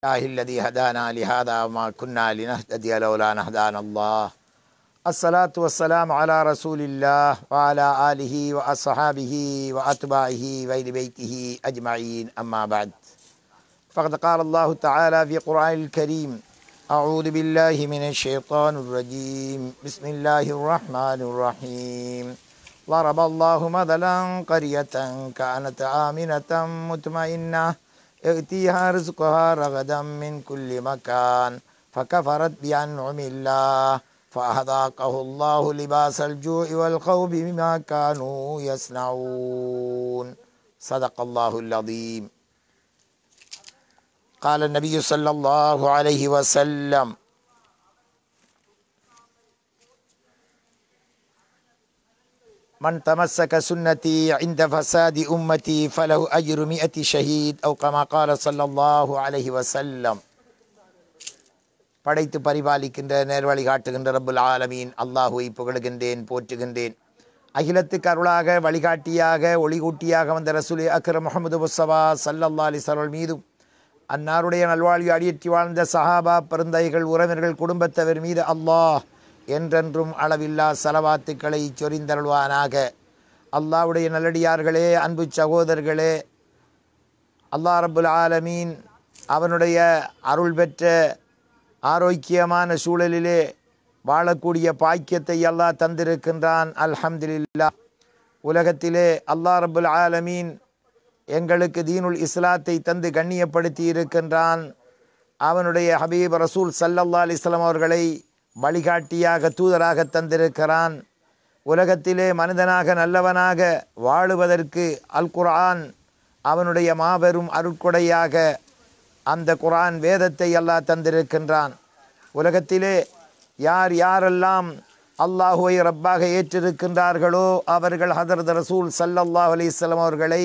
الله الذي هدانا لهذا وما كنا لنهتدي لولا أن هدانا الله. الصلاة والسلام على رسول الله وعلى آله وأصحابه وأتباعه وأهل بيته أجمعين، أما بعد. فقد قال الله تعالى في القرآن الكريم: أعوذ بالله من الشيطان الرجيم، بسم الله الرحمن الرحيم. ضرب الله مثلا قرية كانت آمنة مطمئنة يأتيها رزقها رغدا من كل مكان فكفرت بأنعم الله فأذاقه الله لباس الجوع والخوف بما كانوا يصنعون. صدق الله العظيم. قال النبي صلى الله عليه وسلم: من تمسك سنتي عند فساد أمتي فله أجر 100 شهيد أو كما قال صلى الله عليه وسلم. படைத்து பரிபாலிக்கின்ற நேர்வழி காட்டுகின்ற ரப்புல் ஆலமீன் அல்லாஹுவை புகழுகின்றேன், போற்றுகின்றேன். அகிலத்துக்கு அருளாக வழிகாட்டியாக ஒளிகூட்டியாக வந்த ரசூல் அக்ரம் முஹம்மது முஸ்தபா ஸல்லல்லாஹு அலைஹி வஸல்லம் மீதும் அன்னாருடைய நல்வாழ்வு அடியேற்றி வாழ்ந்த சஹாபா பெருந்தகைகள் உறவினர்கள் குடும்பத்தவர் மீது அல்லாஹ் என்றென்றும் அளவில்லா ஸலவாத்துக்களை சொரிந்தருள்வானாக. அல்லாஹ்வுடைய நல்லடியார்களே, அன்பு சகோதரர்களே, அல்லாஹ் ரப்புல் ஆலமீன் அவனுடைய அருள் பெற்ற ஆரோக்கியமான சூழலிலே வாழக்கூடிய பாக்கியத்தை அல்லாஹ் தந்திருக்கின்றான். அல்ஹம்துலில்லாஹ். உலகத்திலே அல்லாஹ் ரப்புல் ஆலமீன் எங்களுக்கு தீனுல் இஸ்லாத்தை தந்து கண்ணியப்படுத்தி இருக்கின்றான். அவனுடைய ஹபீப் ரசூல் ஸல்லல்லாஹு அலைஹி வஸல்லம் அவர்களை வழிகாட்டியாக தூதராக தந்திருக்கிறான். உலகத்திலே மனிதனாக நல்லவனாக வாழுவதற்கு அல் குர்ஆன் அவனுடைய மாபெரும் அருட்கொடையாக அந்த குர்ஆன் வேதத்தை அல்லாஹ் தந்திருக்கின்றான். உலகத்திலே யார் யாரெல்லாம் அல்லாஹுவை ரப்பாக ஏற்றிருக்கின்றார்களோ அவர்கள் ஹதரத் ரசூல் ஸல்லல்லாஹு அலைஹி வஸல்லம் அவர்களை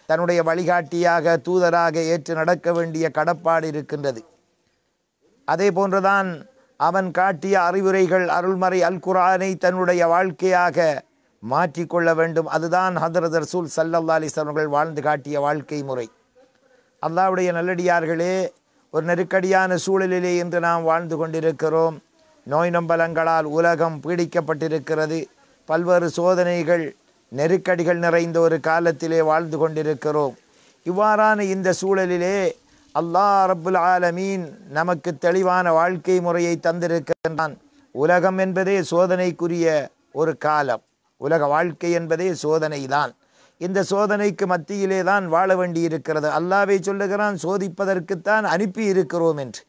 தன்னுடைய வழிகாட்டியாக தூதராக ஏற்று நடக்க வேண்டிய கடப்பாடு இருக்கின்றது. அதே போன்றுதான் அவன் காட்டிய அறிவுரைகள் அருள்மறை அல் குர்ஆனை தன்னுடைய வாழ்க்கையாக மாற்றிக்கொள்ள வேண்டும். அதுதான் ஹதரத் ரசூல் ஸல்லல்லாஹு அலைஹி வஸல்லம் அவர்கள் வாழ்ந்து காட்டிய வாழ்க்கை முறை. அல்லாஹ்வுடைய நல்லடியார்களே, ஒரு நெருக்கடியான சூழலிலே இன்று நாம் வாழ்ந்து கொண்டிருக்கிறோம். நோய் நொம்பலங்களால் உலகம் பீடிக்கப்பட்டிருக்கிறது. பல்வேறு சோதனைகள் நெருக்கடிகள் நிறைந்த ஒரு காலத்திலே வாழ்ந்து கொண்டிருக்கிறோம். இவ்வாறான இந்த சூழலிலே அல்லாஹ் ரப்புல் ஆலமீன் நமக்கு தெளிவான வாழ்க்கை முறையை தந்திருக்கின்றான். உலகம் என்பதே சோதனைக்குரிய ஒரு காலம். உலக வாழ்க்கை என்பதே சோதனை தான். இந்த சோதனைக்கு மத்தியிலே தான் வாழ வேண்டியிருக்கிறது. அல்லாஹ்வே சொல்லுகிறான், சோதிப்பதற்குத்தான் அனுப்பி இருக்கிறோம் என்று.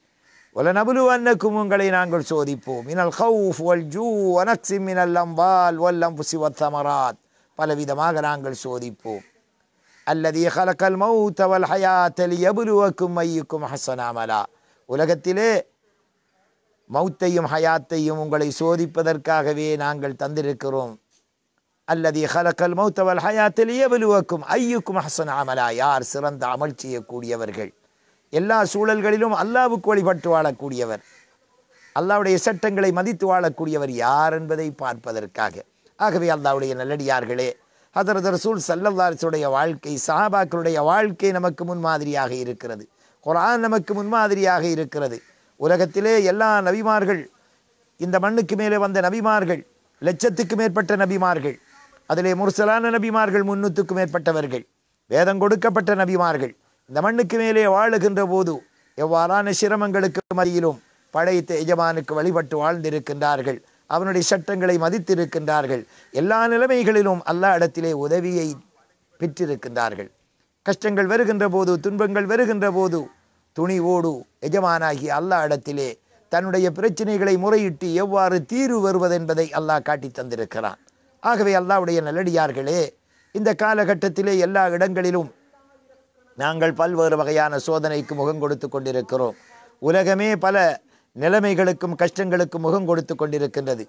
வலனபுலுவன்னக்கும், உங்களை நாங்கள் சோதிப்போம். மினல் ஹவுஃப் வல் ஜூ வ நக்ஸிம் மினல் அம்வால் வல் அன்ஃபுஸி வத்தமராத், பலவிதமாக நாங்கள் சோதிப்போம். அல்லதீ ஹலக்கல் மௌத வல் ஹயாத லியப்லுவக்கும் அய்யுக்கும் அஹ்ஸனு அமலா. உலகத்திலே மௌத்தையும் ஹயாத்தையும் உங்களை சோதிப்பதற்காகவே நாங்கள் தந்திருக்கிறோம். அல்லதீ ஹலக்கல் மௌத வல் ஹயாத லியப்லுவக்கும் அய்யுக்கும் அஹ்ஸனு அமலா. யார் சிறந்த அமல் செய்யக்கூடியவர்கள், எல்லா சூழல்களிலும் அல்லாஹ்வுக்கு வழிபட்டு வாழக்கூடியவர், அல்லாஹ்வுடைய சட்டங்களை மதித்து வாழக்கூடியவர் யார் என்பதை பார்ப்பதற்காக. ஆகவே அல்லாஹ்வுடைய நல்லடியார்களே, ஹதரத் ரசூல் ஸல்லல்லாஹு அலைஹி வஸல்லம் வாழ்க்கை, சஹாபாக்களுடைய வாழ்க்கை நமக்கு முன்மாதிரியாக இருக்கிறது. குர்ஆன் நமக்கு முன்மாதிரியாக இருக்கிறது. உலகத்திலே எல்லா நபிமார்கள், இந்த மண்ணுக்கு மேலே வந்த நபிமார்கள் லட்சத்துக்கு மேற்பட்ட நபிமார்கள், அதிலே முர்சலான நபிமார்கள் 300க்கும் மேற்பட்டவர்கள், வேதம் கொடுக்கப்பட்ட நபிமார்கள் இந்த மண்ணுக்கு மேலே வாழுகின்ற போது எவ்வாறான சிரமங்களுக்கு மத்தியிலும் படைத்த எஜமானுக்கு வழிபட்டு வாழ்ந்திருக்கின்றார்கள். அவனுடைய சட்டங்களை மதித்திருக்கின்றார்கள். எல்லா நிலைமைகளிலும் அல்லாஹ் இடத்திலே உதவியை பெற்றிருக்கின்றார்கள். கஷ்டங்கள் வருகின்ற போது, துன்பங்கள் வருகின்ற போது துணிவோடு எஜமானாகி அல்லாஹ் இடத்திலே தன்னுடைய பிரச்சனைகளை முறையிட்டு எவ்வாறு தீர்வு வருவதென்பதை அல்லாஹ் காட்டி தந்திருக்கிறான். ஆகவே அல்லாஹ்வுடைய நல்லடியார்களே, இந்த காலகட்டத்திலே எல்லா இடங்களிலும் நாங்கள் பல்வேறு வகையான சோதனைக்கு முகம் கொடுத்து கொண்டிருக்கிறோம். உலகமே பல நிலைமைகளுக்கும் கஷ்டங்களுக்கும் முகம் கொடுத்து கொண்டிருக்கின்றது.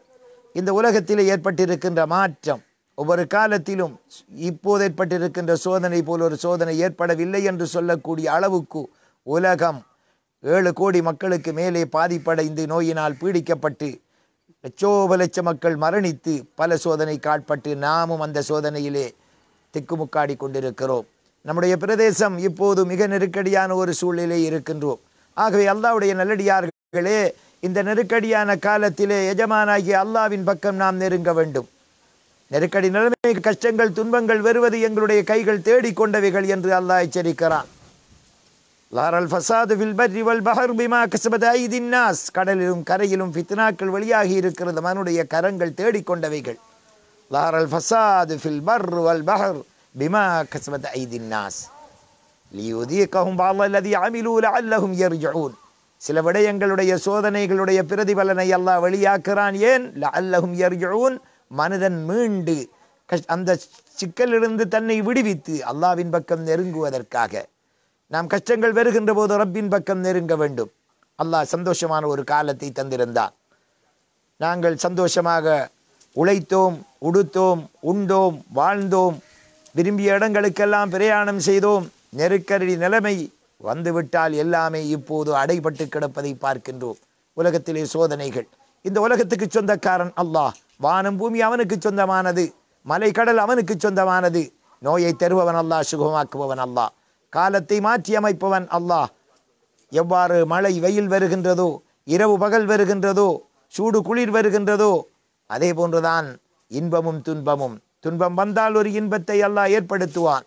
இந்த உலகத்திலே ஏற்பட்டிருக்கின்ற மாற்றம் ஒவ்வொரு காலத்திலும் இப்போது ஏற்பட்டிருக்கின்ற சோதனை போல் ஒரு சோதனை ஏற்படவில்லை என்று சொல்லக்கூடிய அளவுக்கு உலகம் 7 கோடி மக்களுக்கு மேலே பாதிப்படைந்து நோயினால் பீடிக்கப்பட்டு லட்சோப மக்கள் மரணித்து பல சோதனைக்கு ஆட்பட்டு நாமும் அந்த சோதனையிலே திக்குமுக்காடி கொண்டிருக்கிறோம். நம்முடைய பிரதேசம் இப்போது மிக நெருக்கடியான ஒரு சூழ்நிலை இருக்கின்றோம். ஆகவே அல்லாஹ்வுடைய நல்லடியார்களே, இந்த நெருக்கடியான காலத்திலே எஜமானாகிய அல்லாஹ்வின் பக்கம் நாம் நெருங்க வேண்டும். நெருக்கடி நிலைமை, கஷ்டங்கள், துன்பங்கள் வருவது எங்களுடைய கைகள் தேடிக்கொண்டவைகள் என்று அல்லாஹ் எச்சரிக்கிறான். லாரல் ஃபசாது ஃபில் பர்ரி வல் பஹர் பிமா கஸபத் ஐதின் நாஸ். கடலிலும் கரையிலும் ஃபித்னாக்கள் வெளியாகி இருக்கிறது, மனுடைய கரங்கள் தேடிக்கொண்டவைகள். லாரல் ஃபசாது ஃபில் பர்ரி வல் பஹர் பிமா கஸபத் ஐதின் நாஸ் லியுதீகஹும் பஅல்லதி அமிலு லஅல்லஹும் யர்ஜூன். சில விடயங்களுடைய சோதனைகளுடைய பிரதிபலனை அல்லாஹ் வெளியாக்குறான். ஏன்? லஅல்லஹும் யர்ஜூன், மனிதன் மீண்டு அந்த சிக்கலிலிருந்து தன்னை விடுவித்து அல்லாஹ்வின் பக்கம் நெருங்குவதற்காக. நாம் கஷ்டங்கள் வருகின்ற போது ரப்பின் பக்கம் நெருங்க வேண்டும். அல்லாஹ் சந்தோஷமான ஒரு காலத்தை தந்திருந்தான். நாங்கள் சந்தோஷமாக உழைத்தோம், உடுத்தோம், உண்டோம், வாழ்ந்தோம், விரும்பிய இடங்களுக்கெல்லாம் பிரயாணம் செய்தோம். நெருக்கடி நிலைமை வந்துவிட்டால் எல்லாமே இப்போது அடைபட்டு கிடப்பதை பார்க்கின்றோம். உலகத்திலே சோதனைகள். இந்த உலகத்துக்கு சொந்தக்காரன் அல்லாஹ். வானம் பூமி அவனுக்கு சொந்தமானது, மலை கடல் அவனுக்கு சொந்தமானது. நோயை தருபவன் அல்லாஹ், சுகமாக்குபவன் அல்லாஹ், காலத்தை மாற்றி அமைப்பவன் அல்லாஹ். எவ்வாறு மழை வெயில் வருகின்றதோ, இரவு பகல் வருகின்றதோ, சூடு குளிர் வருகின்றதோ, அதே போன்றுதான் இன்பமும் துன்பமும். துன்பம் வந்தால் ஒரு இன்பத்தை அல்லாஹ் ஏற்படுத்துவான்.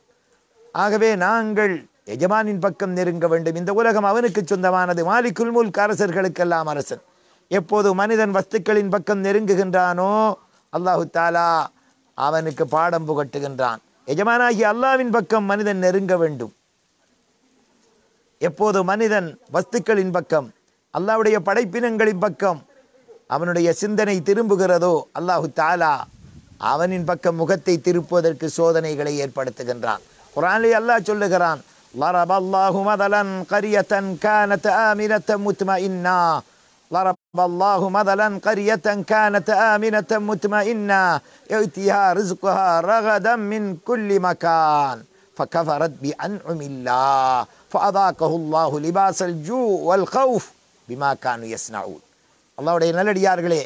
ஆகவே நாங்கள் எஜமானின் பக்கம் நெருங்க வேண்டும். இந்த உலகம் அவனுக்கு சொந்தமானது. மாலிக்குல் முல்க், அரசர்களுக்கெல்லாம் அரசன். எப்போது மனிதன் வஸ்துக்களின் பக்கம் நெருங்குகின்றானோ அல்லாஹு தாலா அவனுக்கு பாடம் புகட்டுகின்றான். எஜமானாகிய அல்லாஹ்வின் பக்கம் மனிதன் நெருங்க வேண்டும். எப்போது மனிதன் வஸ்துக்களின் பக்கம், அல்லாஹ்வுடைய படைப்பினங்களின் பக்கம் அவனுடைய சிந்தனை திரும்புகிறதோ அல்லாஹு தாலா அவனின் பக்கம் முகத்தை திருப்புவதற்கு சோதனைகளை ஏற்படுத்துகின்றான். குர்ஆனிலே அல்லாஹ் சொல்லுகிறான், லரபல்லாஹு மதலன் கரியத்தன் கானத் ஆமினத்தன் முத்மஇன்னா. லரபல்லாஹு மதலன் கரியத்தன் கானத் ஆமினத்தன் முத்மஇன்னா யஅதிஹா ரிஸ்குஹா ரகதம் மின் குல்லி மகான் ஃபகஃபரத் பிஅன்உமில்லாஹ் ஃபஅதாகஹுல்லாஹு லிபாஸல் ஜூ வல் கௌஃப் பிமா கானு யஸ்னஊன். அல்லாஹ்வுடைய நல்லடியார்களே,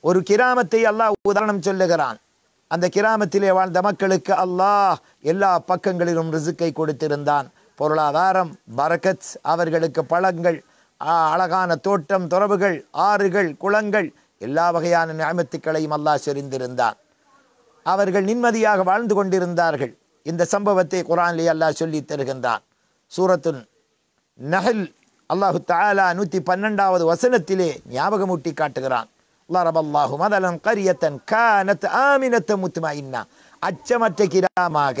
ஒரு கிராமத்தை அல்லாஹ் உதாரணம் சொல்லுகிறான். அந்த கிராமத்திலே வாழ்ந்த மக்களுக்கு அல்லாஹ் எல்லா பக்கங்களிலும் ரிசுக்கை கொடுத்திருந்தான். பொருளாதாரம், பரக்கத், அவர்களுக்கு பழங்கள், அழகான தோட்டம், துறவுகள், ஆறுகள், குளங்கள், எல்லா வகையான நிஅமத்துக்களையும் அல்லாஹ் சொரிந்திருந்தான். அவர்கள் நிம்மதியாக வாழ்ந்து கொண்டிருந்தார்கள். இந்த சம்பவத்தை குர்ஆனிலே அல்லாஹ் சொல்லித் தருகின்றான். சூரத்துன் நஹல் அல்லாஹு தஆலா 112வது வசனத்திலே ஞாபகமூட்டி காட்டுகிறான். லரபல்லாஹு மதலன் கரியத்தன் கானத் ஆமினத்தன் முத்மஇன்னா. அச்சமற்ற கிராமமாக,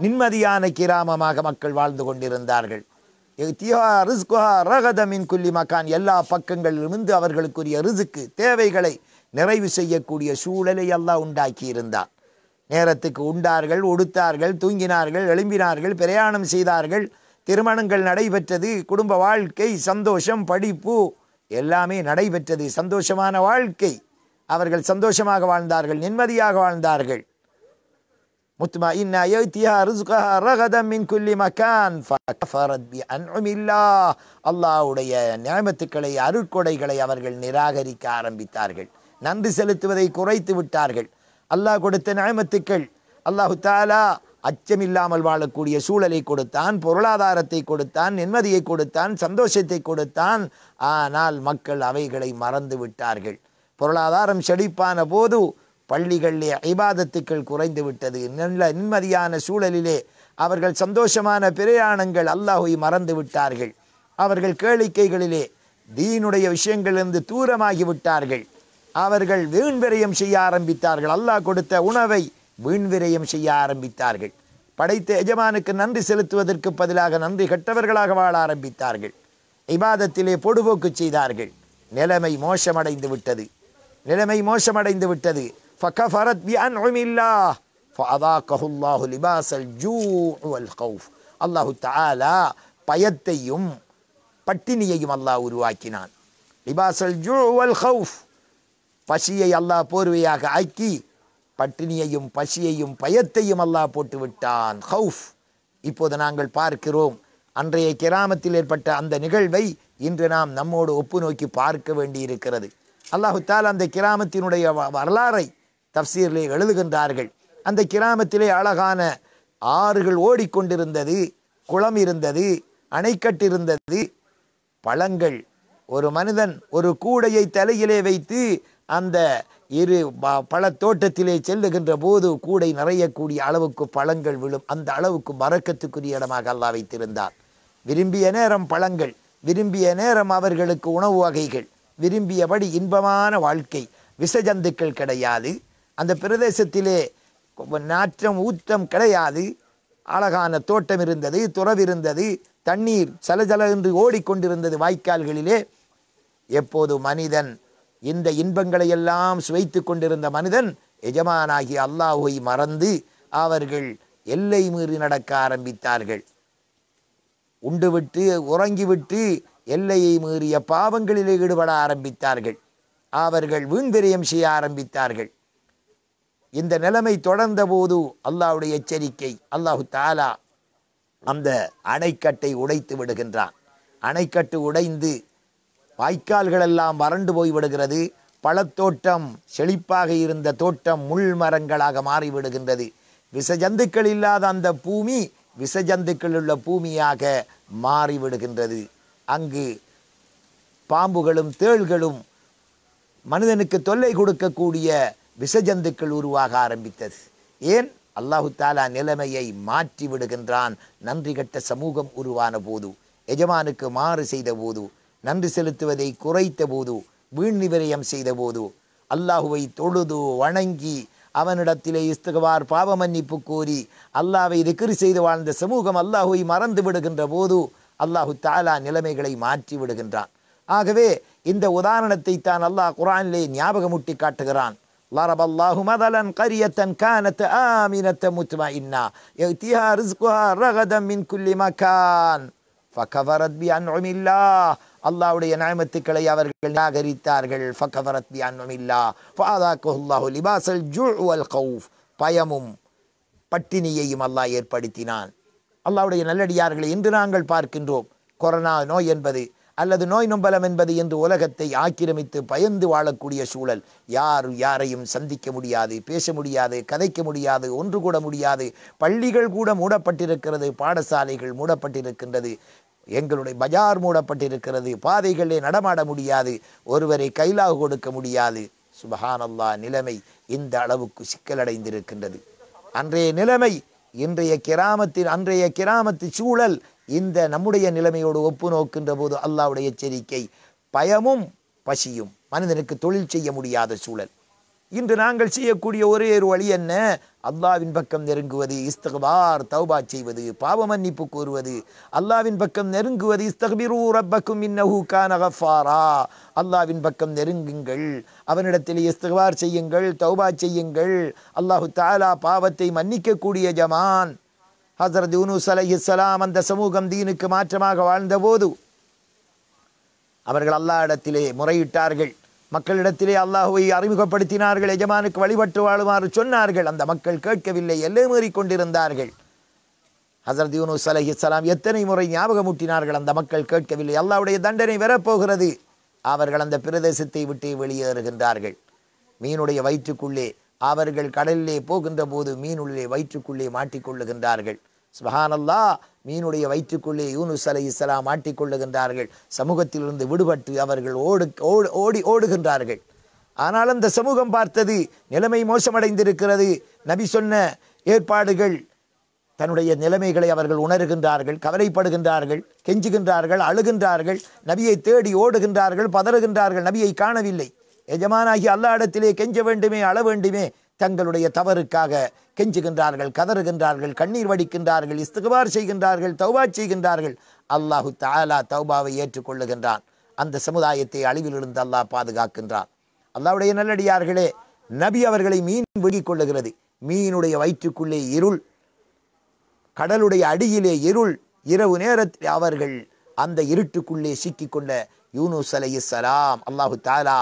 நிம்மதியான கிராமமாக மக்கள் வாழ்ந்து கொண்டிருந்தார்கள். ரகதம் மின் குல்லி மகான். எல்லா பக்கங்களிலிருந்து அவர்களுக்குரிய ரிசுக்கு, தேவைகளை நிறைவு செய்யக்கூடிய சூழலை அல்லாஹ் உண்டாக்கி இருந்தார். நேரத்துக்கு உண்டார்கள், உடுத்தார்கள், தூங்கினார்கள், எழும்பினார்கள், பிரயாணம் செய்தார்கள், திருமணங்கள் நடைபெற்றது, குடும்ப வாழ்க்கை, சந்தோஷம், படிப்பு எல்லாமே நடைபெற்றது. சந்தோஷமான வாழ்க்கை. அவர்கள் சந்தோஷமாக வாழ்ந்தார்கள், நிம்மதியாக வாழ்ந்தார்கள். முத்மஇன்னா யஅதிஹா ரிஸ்குஹா ரகதம் மின் குல்லி மகான் ஃபகஃபரத் பிஅன்உமில்லாஹ். அல்லாஹ்வுடைய நிஅமத்துக்களை, அருட்கொடைகளை அவர்கள் நிராகரிக்க ஆரம்பித்தார்கள். நன்றி செலுத்துவதை குறைத்து விட்டார்கள். அல்லாஹ் கொடுத்த நிஅமத்துக்கள், அல்லாஹு தஆலா அச்சமில்லாமல் வாழக்கூடிய சூழலை கொடுத்தான், பொருளாதாரத்தை கொடுத்தான், நிம்மதியை கொடுத்தான், சந்தோஷத்தை கொடுத்தான். ஆனால் மக்கள் அவைகளை மறந்து விட்டார்கள். பொருளாதாரம் செழிப்பான போது பள்ளிகளிலே இபாதத்துக்கள் குறைந்து விட்டது. நல்ல நிம்மதியான சூழலிலே அவர்கள் சந்தோஷமான பிரயாணங்கள், அல்லாஹ்வை மறந்து விட்டார்கள். அவர்கள் கேளிக்கைகளிலே தீனுடைய விஷயங்களிலிருந்து தூரமாகி விட்டார்கள். அவர்கள் வீண்விரயம் செய்ய ஆரம்பித்தார்கள். அல்லாஹ் கொடுத்த உணவை வீண்விரயம் செய்ய ஆரம்பித்தார்கள். படைத்த எஜமானுக்கு நன்றி செலுத்துவதற்கு பதிலாக நன்றி கெட்டவர்களாக வாழ ஆரம்பித்தார்கள். இபாதத்திலே பொடுபோக்கு செய்தார்கள். நிலைமை மோசமடைந்து விட்டது. நிலைமை மோசமடைந்து விட்டது. ஃபகஃபரத் பிஅன்உமில்லாஹ் ஃபஅதாகஹுல்லாஹு லிபாஸல் ஜூஉ வல் கௌஃப். அல்லாஹு தஆலா பயத்தையும் பட்டினியையும் அல்லாஹ் உருவாக்கினான். லிபாஸல் ஜூஉ வல் கௌஃப், பசியை அல்லாஹ் போர்வையாக ஆக்கி பட்டினியையும் பசியையும் பயத்தையும் அல்லாஹ் போட்டு விட்டான். கௌஃப். இப்போது நாங்கள் பார்க்கிறோம், அன்றைய கிராமத்தில் ஏற்பட்ட அந்த நிகழ்வை இன்று நாம் நம்மோடு ஒப்பு நோக்கி பார்க்க வேண்டி இருக்கிறது. அல்லாஹு தஆலா அந்த கிராமத்தினுடைய வரலாறை தஃப்சீரிலே எழுதுகின்றார்கள். அந்த கிராமத்திலே அழகான ஆறுகள் ஓடிக்கொண்டிருந்தது, குளம் இருந்தது, அணைக்கட்டு இருந்தது, பழங்கள். ஒரு மனிதன் ஒரு கூடையை தலையிலே வைத்து அந்த பழத்தோட்டத்திலே செல்லுகின்ற போது கூடை நிறையக்கூடிய அளவுக்கு பழங்கள் விழும். அந்த அளவுக்கு பரக்கத்துக்குரிய இடமாக அல்லாஹ் வைத்திருந்தார். விரும்பிய நேரம் பழங்கள், விரும்பிய நேரம் அவர்களுக்கு உணவு வகைகள், விரும்பியபடி இன்பமான வாழ்க்கை. விசஜந்துக்கள் கிடையாது. அந்த பிரதேசத்திலே நாற்றம் ஊற்றம் கிடையாது. அழகான தோட்டம் இருந்தது, துறவிருந்தது, தண்ணீர் சலசல என்று ஓடிக்கொண்டிருந்தது வாய்க்கால்களிலே. எப்போது மனிதன் இந்த இன்பங்களை எல்லாம் சுவைத்து கொண்டிருந்த மனிதன் எஜமானாகி அல்லாஹ்வை மறந்து அவர்கள் எல்லை மீறி நடக்க ஆரம்பித்தார்கள். உண்டுவிட்டு உறங்கிவிட்டு எல்லையை மீறிய பாவங்களிலே ஈடுபட ஆரம்பித்தார்கள். அவர்கள் வீண்விரயம் செய்ய ஆரம்பித்தார்கள். இந்த நிலைமை தொடர்ந்த போது அல்லாஹ்வுடைய எச்சரிக்கை. அல்லாஹு தஆலா அந்த அணைக்கட்டை உடைத்து விடுகின்றான். அணைக்கட்டு உடைந்து வாய்க்கால்கள் எல்லாம் வறண்டு போய் விடுகிறது. பழத்தோட்டம், செழிப்பாக இருந்த தோட்டம் முள் மரங்களாக மாறிவிடுகின்றது. விசஜந்துக்கள் இல்லாத அந்த பூமி விசஜந்துக்கள் உள்ள பூமியாக மாறிவிடுகின்றது. அங்கு பாம்புகளும் தேள்களும் மனிதனுக்கு தொல்லை கொடுக்கக்கூடிய விசஜந்துக்கள் உருவாக ஆரம்பித்தது. ஏன்? அல்லாஹு தாலா நிலைமையை மாற்றி விடுகின்றான். நன்றி கட்ட சமூகம் உருவான போது, எஜமானுக்கு மாறு செய்த போது, நன்றி செலுத்துவதை குறைத்த போது, வீண் விரயம் செய்த போது, அல்லாஹுவை தொழுது வணங்கி அவனிடத்திலே இஸ்திக்பார் பாவ மன்னிப்பு கோரி அல்லாஹ்வை திக்ர் செய்து வாழ்ந்த சமூகம் அல்லாஹுவை மறந்து விடுகின்ற போது அல்லாஹு தாலா நிலைமைகளை மாற்றி விடுகின்றான். ஆகவே இந்த உதாரணத்தை தான் அல்லாஹ் குர்ஆனிலே ஞாபகமூட்டி காட்டுகிறான். ضرب الله مثلا قرية كانت آمنة مطمئنة يأتيها رزقها رغدا من كل مكان فكفرت بأنعم الله. அல்லாஹ்வுடைய நியமத்துக்களை அவர்கள் நிராகரித்தார்கள். ஃபகஃபரத் பிஅன்உமில்லாஹ் ஃபஅதாகஹுல்லாஹு லிபாஸல் ஜுஅ் வல் கௌஃப். பயமும் பட்டினியையும் அல்லாஹ் ஏற்படுத்தினான். அல்லாஹ்வுடைய நல்லடியார்களை இன்று நாங்கள் பார்க்கின்றோம். கொரோனா நோய் என்பது அல்லது நோய் நொம்பலம் என்பது என்று உலகத்தை ஆக்கிரமித்து பயந்து வாழக்கூடிய சூழல். யாரையும் சந்திக்க முடியாது, பேச முடியாது, கதைக்க முடியாது, ஒன்று கூட முடியாது. பள்ளிகள் கூட மூடப்பட்டிருக்கிறது, பாடசாலைகள் மூடப்பட்டிருக்கின்றது, எங்களுடைய பஜார் மூடப்பட்டிருக்கிறது, பாதைகளிலே நடமாட முடியாது, ஒருவரை கைலாக கொடுக்க முடியாது. சுபஹானல்லாஹ், நிலைமை இந்த அளவுக்கு சிக்கலடைந்திருக்கின்றது. அன்றைய நிலைமை அன்றைய கிராமத்து சூழல் இந்த நம்முடைய நிலைமையோடு ஒப்பு நோக்கின்ற போது அல்லாஹ்வுடைய எச்சரிக்கை. பயமும் பசியும், மனிதனுக்கு தொழில் செய்ய முடியாத சூழல். இன்று நாங்கள் செய்யக்கூடிய ஒரே ஒரு வழி என்ன? அல்லாஹ்வின் பக்கம் நெருங்குவது, இஸ்திக்பார் தௌபா செய்வது, பாவ மன்னிப்பு கோருவது. அல்லாஹ்வின் பக்கம் நெருங்குவது, இஸ்தக்பிரு ரப்பக்கும் இன்னஹு கான கஃபாரா. அல்லாஹ்வின் பக்கம் நெருங்குங்கள், அவனிடத்தில் இஸ்திக்பார் செய்யுங்கள், தௌபா செய்யுங்கள். அல்லாஹு தஆலா பாவத்தை மன்னிக்கக்கூடிய ஜமான். ஹஸரத் யூனுஸ் அலைஹிஸ்ஸலாம் அந்த சமூகம் தீனுக்கு மாற்றமாக வாழ்ந்தபோது அவர்கள் அல்லாஹ்விடத்திலே முறையிட்டார்கள். மக்களிடத்திலே அல்லாஹுவை அறிமுகப்படுத்தினார்கள். எஜமானுக்கு வழிபட்டு வாழுமாறு சொன்னார்கள். அந்த மக்கள் கேட்கவில்லை, எல்லை மீறி கொண்டிருந்தார்கள். ஹஸரத் யூனுஸ் அலைஹிஸ்ஸலாம் எத்தனை முறை ஞாபகமூட்டினார்கள், அந்த மக்கள் கேட்கவில்லை. அல்லாஹ்வுடைய தண்டனை வரப்போகிறது. அவர்கள் அந்த பிரதேசத்தை விட்டு வெளியேறுகின்றார்கள். மீனுடைய வயிற்றுக்குள்ளே அவர்கள் கடலிலே போகின்ற போது மீனுடைய வயிற்றுக்குள்ளே மாட்டிக்கொள்ளுகின்றார்கள். சுப்ஹானல்லாஹ், மீனுடைய வயிற்றுக்குள்ளே யூனுஸ் அலைஹிஸ்ஸலாம் மாட்டிக்கொள்ளுகின்றார்கள். சமூகத்திலிருந்து விடுபட்டு அவர்கள் ஓடுகின்றார்கள். ஆனால் அந்த சமூகம் பார்த்தது நிலைமை மோசமடைந்திருக்கிறது. நபி சொன்ன ஏற்பாடுகள், தன்னுடைய நிலைமைகளை அவர்கள் உணர்கின்றார்கள், கவலைப்படுகின்றார்கள், கெஞ்சுகின்றார்கள், அழுகின்றார்கள், நபியை தேடி ஓடுகின்றார்கள், பதறுகின்றார்கள். நபியை காணவில்லை. எஜமானாகி அல்லாஹ்விடத்திலே கெஞ்ச வேண்டுமே, அழ வேண்டுமே. தங்களுடைய தவறுக்காக கெஞ்சுகின்றார்கள், கதறுகின்றார்கள், கண்ணீர் வடிக்கின்றார்கள், இஸ்திக்பார் செய்கின்றார்கள், தௌபா செய்கின்றார்கள். அல்லாஹு தஆலா தௌபாவை ஏற்றுக்கொள்ளுகின்றான். அந்த சமுதாயத்தை அழிவிலிருந்து அல்லாஹ் பாதுகாக்கின்றான். அல்லாஹ்வுடைய நல்லடியார்களே, நபி அவர்களை மீன் விழுங்கிக் கொள்ளுகிறது. மீனுடைய வயிற்றுக்குள்ளே இருள், கடலுடைய அடியிலே இருள். இரவு நேரத்தில் அவர்கள் அந்த இருட்டுக்குள்ளே சிக்கிக்கொண்ட யூனுஸ் அலைஹிஸ்ஸலாம் அல்லாஹு தஆலா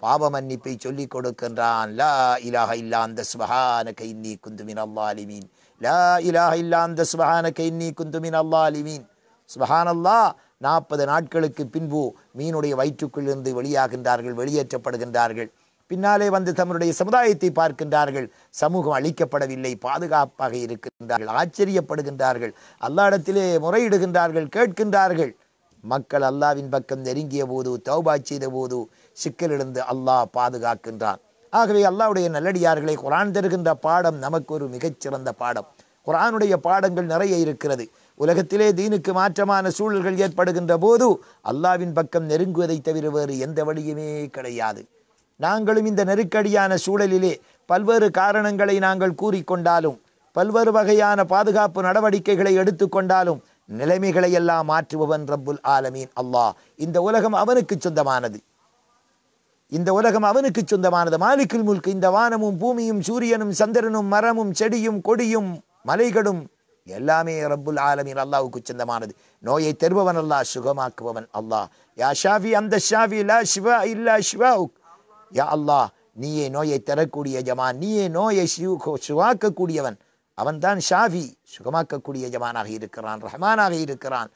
பாவ மன்னிப்பை சொல்லிக் கொடுக்கின்றான். லா இலாஹ இல்லா அன்த சுப்ஹானக இன்னி குன்து மினல் ஸாலிமீன். லா இலாஹ இல்லா அன்த சுப்ஹானக இன்னி குன்து மினல் ஸாலிமீன். சுப்ஹானல்லாஹ். 40 நாட்களுக்கு பின்பு மீனுடைய வயிற்றுக்குள்ளிருந்து வெளியாகின்றார்கள், வெளியேற்றப்படுகின்றார்கள். பின்னாலே வந்து தம்முடைய சமுதாயத்தை பார்க்கின்றார்கள். சமூகம் அழிக்கப்படவில்லை, பாதுகாப்பாக இருக்கின்றார்கள். ஆச்சரியப்படுகின்றார்கள், அல்லாஹ்விடத்திலே முறையிடுகின்றார்கள், கேட்கின்றார்கள். மக்கள் அல்லாவின் பக்கம் நெருங்கிய போது, தௌபா செய்த போது சிக்கலிலிருந்து அல்லாஹ் பாதுகாக்கின்றான். ஆகவே அல்லாஹ்வுடைய நல்லடியார்களை, குர்ஆன் தருகின்ற பாடம் நமக்கு ஒரு மிகச்சிறந்த பாடம். குர்ஆனுடைய பாடங்கள் நிறைய இருக்கிறது. உலகத்திலே தீனுக்கு மாற்றமான சூழல்கள் ஏற்படுகின்ற போது அல்லாவின் பக்கம் நெருங்குவதை தவிர வேறு எந்த வழியுமே கிடையாது. நாங்களும் இந்த நெருக்கடியான சூழலிலே பல்வேறு காரணங்களை நாங்கள் கூறிக்கொண்டாலும், பல்வேறு வகையான பாதுகாப்பு நடவடிக்கைகளை எடுத்துக்கொண்டாலும், நிலைமைகளை எல்லாம் மாற்றுபவன் ரப்புல் ஆலமீன் அல்லாஹ். இந்த உலகம் அவனுக்கு சொந்தமானது. இந்த உலகம் அவனுக்கு சொந்தமானது. மாலிக்குல் முல்க். இந்த வானமும் பூமியும் சூரியனும் சந்திரனும் மரமும் செடியும் கொடியும் மலைகளும் எல்லாமே ரப்புல் ஆலமீன் அல்லாஹ்வுக்கு சொந்தமானது. நோயை தருபவன் அல்லாஹ், சுகமாக்குபவன் அல்லாஹ். யா ஷாஃபி அந்த ஷாஃபி லா ஷிஃபா இல்லா ஷிஃபாஉக். யா அல்லாஹ், நீயே நோயை தரக்கூடிய ஜமான், நீயே நோயை சுகாக்கக்கூடியவன். அவன்தான் ஷாஃபி, சுகமாக்கக்கூடிய ஜமானாக இருக்கிறான், ரஹ்மானாக இருக்கிறான்,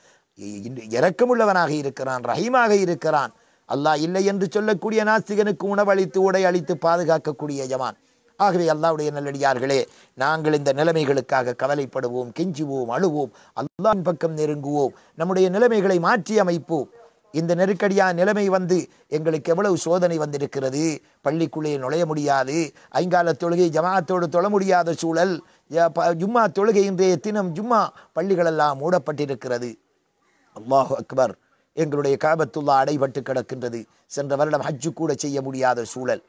இரக்கமுள்ளவனாக இருக்கிறான், ரஹீமாக இருக்கிறான். அல்லாஹ் இல்லை என்று சொல்லக்கூடிய நாஸ்திகனுக்கு உணவளித்து உடை அளித்து பாதுகாக்கக்கூடிய ஜமான். ஆகவே அல்லாஹ்வுடைய நல்லடியார்களே, நாங்கள் இந்த நிலைமைகளுக்காக கவலைப்படுவோம், கெஞ்சுவோம், அழுவோம், அல்லாஹ்வின் பக்கம் நெருங்குவோம், நம்முடைய நிலைமைகளை மாற்றி அமைப்போம். இந்த நெருக்கடியான நிலைமை வந்து எங்களுக்கு எவ்வளவு சோதனை வந்திருக்கிறது. பள்ளிக்குள்ளே நுழைய முடியாது, ஐங்கால தொழுகை ஜமாஅத்தோடு தொழ முடியாத சூழல், ஜும்மா தொழுகை இன்றைய தினம் ஜும்மா பள்ளிகளெல்லாம் மூடப்பட்டிருக்கிறது. அல்லாஹு அக்பர். எங்களுடைய காபத்துல்லா அடைபட்டு கிடக்கின்றது. சென்ற வருடம் ஹஜ்ஜு கூட செய்ய முடியாத சூழல்,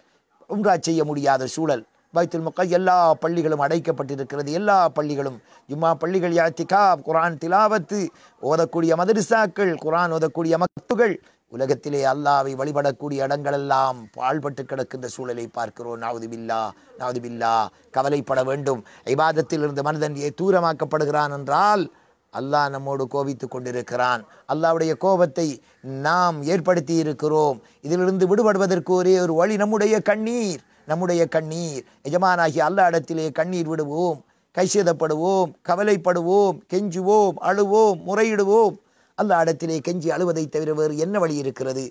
உம்ரா செய்ய முடியாத சூழல். பைத்துல் முக்கல் எல்லா பள்ளிகளும் அடைக்கப்பட்டிருக்கிறது. எல்லா பள்ளிகளும், ஜும்மா பள்ளிகள், இஅ்திகாஃப், குர்ஆன் திலாவத்து ஓதக்கூடிய மதரசாக்கள், குர்ஆன் ஓதக்கூடிய மக்துகள், உலகத்திலே அல்லாஹ்வை வழிபடக்கூடிய இடங்களெல்லாம் பாழ்பட்டு கிடக்கின்ற சூழலை பார்க்கிறோம். நவுது பில்லா. கவலைப்பட வேண்டும். இபாதத்திலிருந்து மனிதன் தூரமாக்கப்படுகிறான் என்றால் அல்லாஹ் நம்மோடு கோபித்து கொண்டிருக்கிறான். அல்லாஹ்வுடைய கோபத்தை நாம் ஏற்படுத்தி இருக்கிறோம். இதிலிருந்து விடுபடுவதற்கு ஒரே ஒரு வழி நம்முடைய கண்ணீர். எஜமானாகி அல்லாஹ் இடத்திலே கண்ணீர் விடுவோம், கைசேதப்படுவோம், கவலைப்படுவோம், கெஞ்சுவோம், அழுவோம், முறையிடுவோம். அல்லாஹ் இடத்திலே கெஞ்சி அழுவதை தவிர வேறு என்ன வழி இருக்கிறது?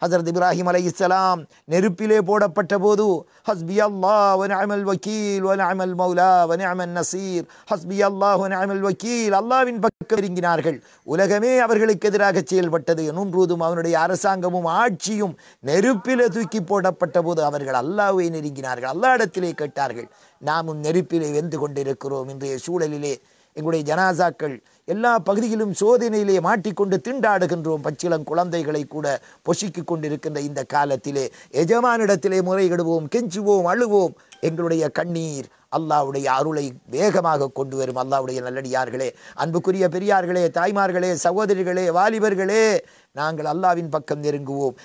ஹஜ்ரத் இப்ராஹிம் அலைஹிஸ்ஸலாம் நெருப்பிலே போடப்பட்ட போது ஹஸ்பி அல்லாஹ் வ நிஅமல் வக்கீல் வ நிஅமல் மௌலா வ நிஅமன் நசீர், ஹஸ்பி அல்லாஹ் வ நிஅமல் வக்கீல், அல்லாஹ்வின் பக்கம் நெருங்கினார்கள். உலகமே அவர்களுக்கு எதிராக செயல்பட்டது. நும்ரூதும் அவனுடைய அரசாங்கமும் ஆட்சியும் நெருப்பிலே தூக்கி போடப்பட்ட போது அவர்கள் அல்லாஹ்வை நெருங்கினார்கள், அல்லாஹ்விடத்திலே கேட்டார்கள். நாமும் நெருப்பிலே வெந்து கொண்டிருக்கிறோம். இன்றைய சூழலிலே எங்களுடைய ஜனாசாக்கள் எல்லா பகுதியிலும் சோதனையிலே மாட்டிக்கொண்டு திண்டாடுகின்றோம். பச்சிளம் குழந்தைகளை கூட பொசிக்கு கொண்டிருக்கின்ற இந்த காலத்திலே எஜமானிடத்திலே முறையிடுவோம், கெஞ்சுவோம், அழுவோம். எங்களுடைய கண்ணீர் அல்லாஹ்வுடைய அருளை வேகமாக கொண்டு வரும். அல்லாஹ்வுடைய நல்லடியார்களே, அன்புக்குரிய பெரியார்களே, தாய்மார்களே, சகோதரிகளே, வாலிபர்களே, நாங்கள் அல்லாஹ்வின் பக்கம் நெருங்குவோம்.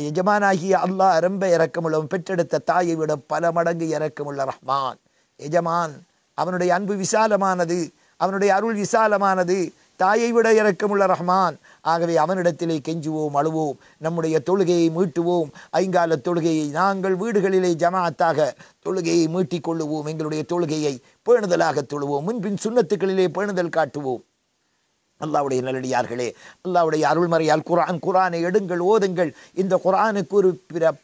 எஜமானாகிய அல்லாஹ் ரொம்ப இரக்கமுள்ளவன். பெற்றெடுத்த தாயை விட பல மடங்கு இரக்கமுள்ள ரஹ்மான். எஜமான், அவனுடைய அன்பு விசாலமானது, அவனுடைய அருள் விசாலமானது. தாயை விட இரக்கமுள்ள ரஹ்மான். ஆகவே அவனிடத்திலே கெஞ்சுவோம், அழுவோம், நம்முடைய தொழுகையை மீட்டுவோம். ஐங்கால தொழுகையை நாங்கள் வீடுகளிலே ஜமாஅத்தாக தொழுகையை மீட்டிக் கொள்ளுவோம். எங்களுடைய தொழுகையை பேணுதலாக தொழுவோம். முன்பின் சுன்னத்துக்களிலே பேணுதல் காட்டுவோம். அல்லாஹ்வுடைய நல்லடியார்களே, அல்லாஹ்வுடைய அருள்மறையால் குர்ஆனை எடுங்கள், ஓதுங்கள். இந்த குர்ஆனுக்கு ஒரு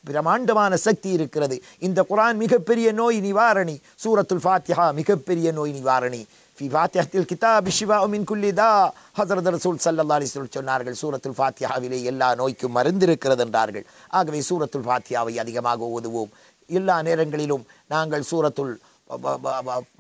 பிரமாண்டமான சக்தி இருக்கிறது. இந்த குர்ஆன் மிகப்பெரிய நோய் நிவாரணி. சூரத்துல் ஃபாத்திஹா மிகப்பெரிய நோய் நிவாரணி. ஃபி ஃபாத்திஹத்தில் கிதாபி ஷிஃபாஉ மின் குல்லி தா. ஹஜ்ரத் ரசூல் ஸல்லல்லாஹு அலைஹி வஸல்லம் சொன்னார்கள், சூரத்துல் ஃபாத்திஹாவிலே எல்லா நோய்க்கும் மருந்து இருக்கிறது என்றார்கள். ஆகவே சூரத்துல் ஃபாத்திஹாவை அதிகமாக ஓதுவோம். எல்லா நேரங்களிலும் நாங்கள் சூரத்துல்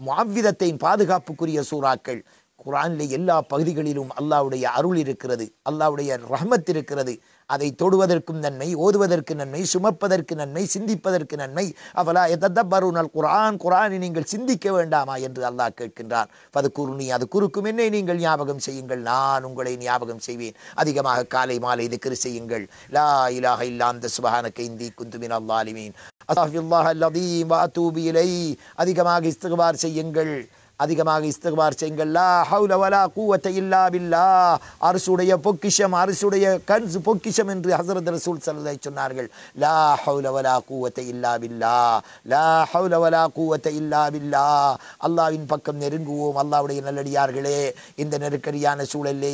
முஅவ்விதத்தை பாதுகாப்புக்குரிய சூறாக்கள். குர்ஆனிலே எல்லா பகுதிகளிலும் அல்லாஹ்வுடைய அருள் இருக்கிறது, அல்லாஹ்வுடைய ரஹ்மத் இருக்கிறது. அதை தொடுவதற்கும் நன்மை, ஓதுவதற்கு நன்மை, சுமப்பதற்கு நன்மை, சிந்திப்பதற்கு நன்மை. அவலா யததப்பருனல் குர்ஆன், குர்ஆனை நீங்கள் சிந்திக்க வேண்டாமா என்று அல்லாஹ் கேட்கின்றான். ஃபதுகுருனி, அது குறுக்கும் என்னை நீங்கள் ஞாபகம் செய்யுங்கள், நான் உங்களை ஞாபகம் செய்வேன். அதிகமாக காலை மாலை திக்ர் செய்யுங்கள். லா இலாஹ இல்லா அன்த சுப்ஹானக இன்னி குன்து மினல் ஸாலிமீன், அஸ்தக்ஃபிருல்லாஹல் அஸீம் வ அத்தூபு இலைஹி. அதிகமாக இஸ்திக்பார் செய்யுங்கள், அதிகமாக இஸ்திக்பார் செய்யுங்கள். லா ஹவுல வலா குவத இல்லா பில்லாஹ். அரசுடைய பொக்கிஷம், அரசுடைய கன்ஸ் பொக்கிஷம் என்று ஹஸரத் ரசூல் ஸல்லல்லாஹு அலைஹி சொன்னார்கள். லா ஹவுல வலா குவத இல்லா பில்லாஹ், லா ஹவுல வலா குவத இல்லா பில்லாஹ். அல்லாஹ்வின் பக்கம் நெருங்குவோம். அல்லாஹ்வுடைய நல்லடியார்களே, இந்த நெருக்கடியான சூழலிலே